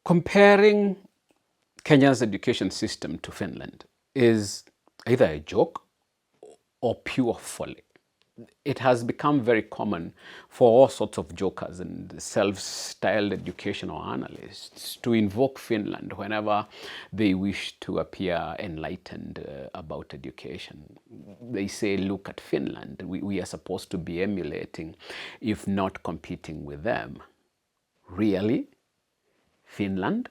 Comparing Kenya's education system to Finland is either a joke or pure folly. It has become very common for all sorts of jokers and self-styled educational analysts to invoke Finland whenever they wish to appear enlightened about education. They say, look at Finland. We are supposed to be emulating, if not competing with them. Really? Finland?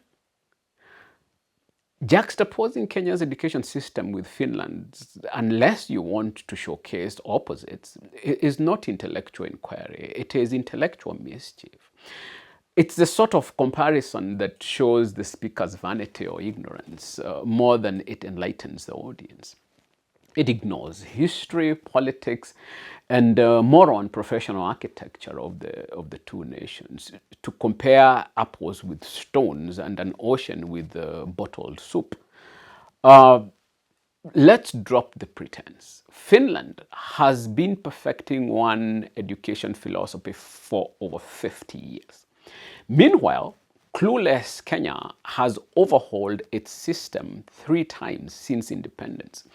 Juxtaposing Kenya's education system with Finland's, unless you want to showcase opposites, is not intellectual inquiry. It is intellectual mischief. It's the sort of comparison that shows the speaker's vanity or ignorance more than it enlightens the audience. It ignores history, politics, and moral and professional architecture of the two nations. To compare apples with stones and an ocean with bottled soup. Let's drop the pretense. Finland has been perfecting one education philosophy for over 50 years. Meanwhile, clueless Kenya has overhauled its system 3 times since independence.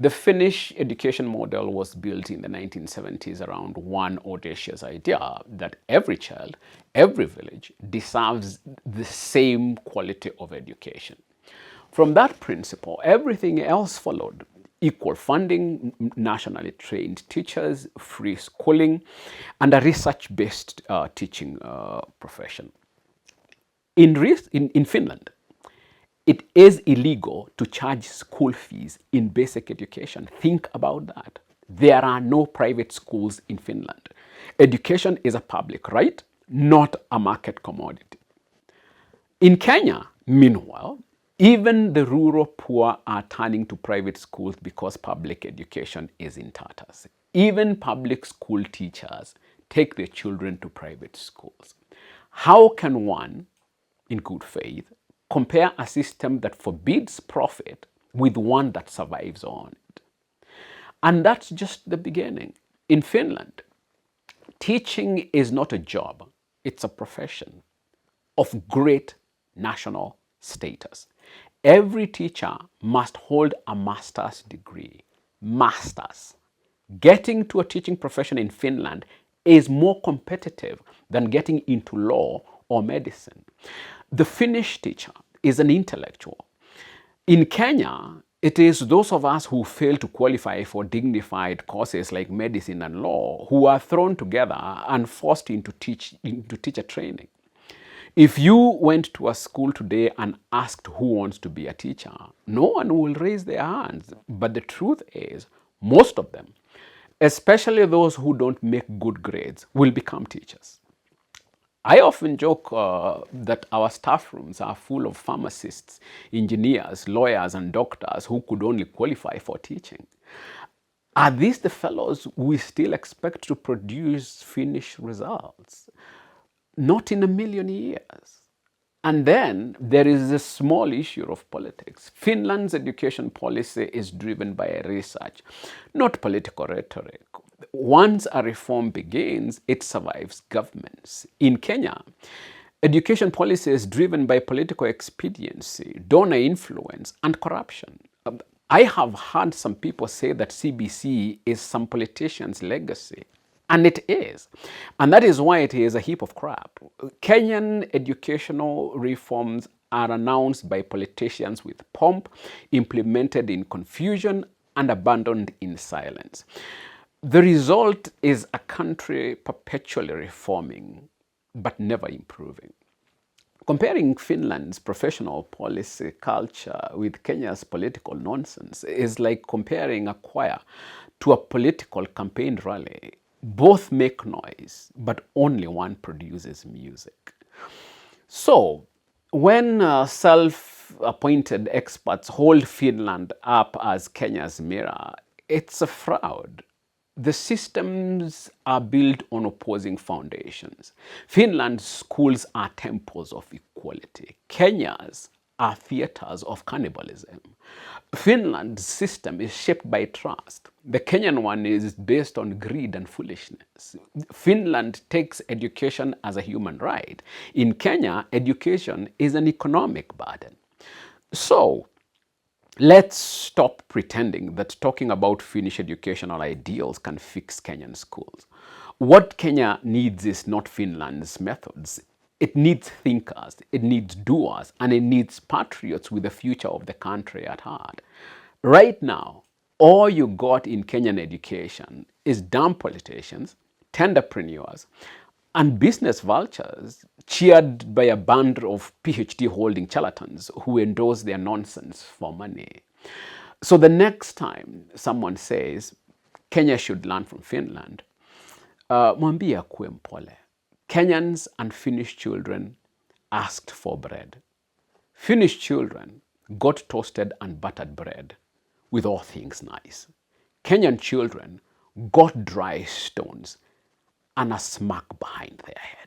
The Finnish education model was built in the 1970s around one audacious idea that every child, every village deserves the same quality of education. From that principle, everything else followed. Equal funding, nationally trained teachers, free schooling, and a research-based teaching profession. In Finland, it is illegal to charge school fees in basic education. Think about that. There are no private schools in Finland. Education is a public right, not a market commodity. In Kenya, meanwhile, even the rural poor are turning to private schools because public education is in tatters. Even public school teachers take their children to private schools. How can one, in good faith, compare a system that forbids profit with one that survives on it? And that's just the beginning. In Finland, teaching is not a job, it's a profession of great national status. Every teacher must hold a master's degree. Master's. Getting to a teaching profession in Finland is more competitive than getting into law or medicine. The Finnish teacher is an intellectual. In Kenya, it is those of us who fail to qualify for dignified courses like medicine and law who are thrown together and forced into teacher training. If you went to a school today and asked who wants to be a teacher, no one will raise their hands. But the truth is, most of them, especially those who don't make good grades, will become teachers. I often joke that our staff rooms are full of pharmacists, engineers, lawyers, and doctors who could only qualify for teaching. Are these the fellows we still expect to produce Finnish results? Not in a million years. And then there is a small issue of politics. Finland's education policy is driven by research, not political rhetoric. Once a reform begins, it survives governments. In Kenya, education policy is driven by political expediency, donor influence, and corruption. I have heard some people say that CBC is some politician's legacy. And it is. And that is why it is a heap of crap. Kenyan educational reforms are announced by politicians with pomp, implemented in confusion, and abandoned in silence. The result is a country perpetually reforming, but never improving. Comparing Finland's professional policy culture with Kenya's political nonsense is like comparing a choir to a political campaign rally. Both make noise, but only one produces music. So, when self-appointed experts hold Finland up as Kenya's mirror, it's a fraud. The systems are built on opposing foundations. Finland's schools are temples of equality. Kenya's are theaters of cannibalism. Finland's system is shaped by trust. The Kenyan one is based on greed and foolishness. Finland takes education as a human right. In Kenya, education is an economic burden. So, let's stop pretending that talking about Finnish educational ideals can fix Kenyan schools. What Kenya needs is not Finland's methods. It needs thinkers, it needs doers, and it needs patriots with the future of the country at heart. Right now, all you got in Kenyan education is dumb politicians, tenderpreneurs, and business vultures cheered by a band of PhD holding charlatans who endorse their nonsense for money. So the next time someone says Kenya should learn from Finland, mwambie akuwe mpole. Kenyans and Finnish children asked for bread. Finnish children got toasted and buttered bread with all things nice. Kenyan children got dry stones and a smack behind their head.